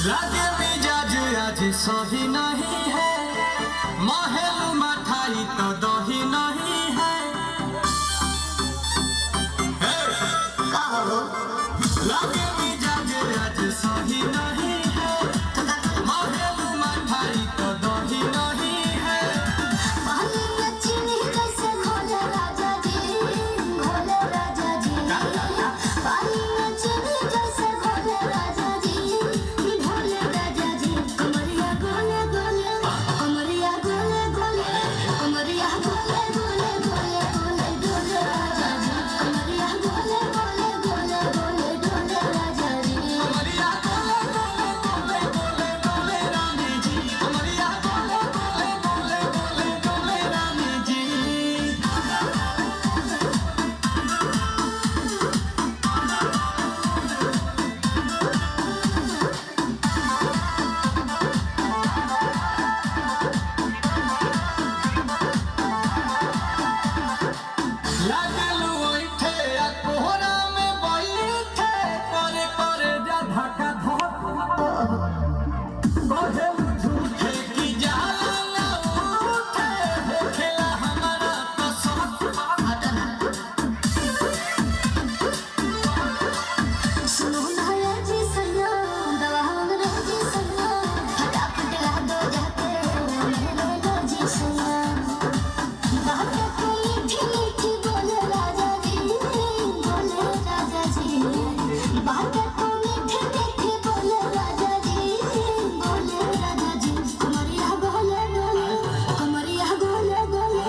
लागे मिजाज आज सही नहीं है, महल मठाई तो दही नहीं है। लागे मिजाज आज सही नहीं है, महल मठाई तो दही नहीं है। पानी में चीनी जैसे घोले राजा जी, घोले राजा जी। पानी में चीनी जैसे घोले राजा जी, घोले राजा जी। कमरिया गोले गोले, कमरिया गोले गोले, कमरिया गोले गोले गोले गोले डोले राजा जी। कमरिया गोले गोले गोले गोले डोले राजा जी। कमरिया गोले गोले गोले गोले डोले रानी जी, कमरिया गोले गोले गोले गोले डोले रानी जी। लागलू ओइठे आ कोहरा में बैठे, करे करे जा धक्का धक। कहेलू झूठे की जाला ना उठे, देखेला हमारा तो शौक। सुनो ना ये जी सैया, दवा हमरे जी सैया, फटाफट ला दो जाके मेरे दो जी सैया। बातें तो मीठी मीठी बोले राजा जी, बोले राजा जी। बातें तो मीठी मीठी बोले राजा जी, बोले राजा जी। कमरिया गोले गोले, कमरिया गोले गोले,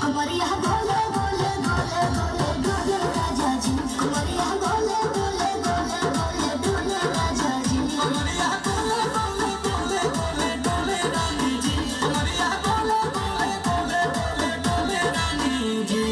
कमरिया गोले गोले गोले गोले डोले राजा जी। कमरिया गोले गोले गोले गोले डोले राजा जी। कमरिया गोले गोले गोले गोले डोले रानी जी, कमरिया गोले गोले गोले गोले डोले रानी जी।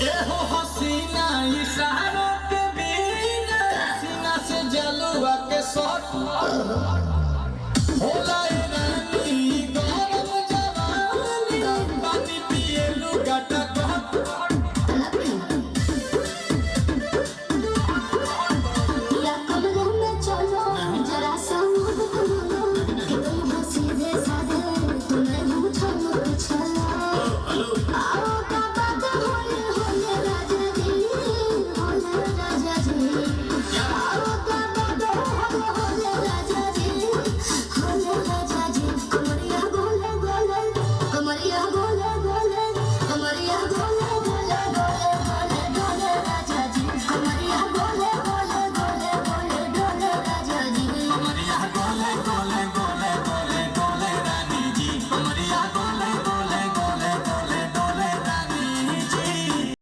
एहो हसीना इशारों के बिना, सीना से जलुआ के शॉट होला।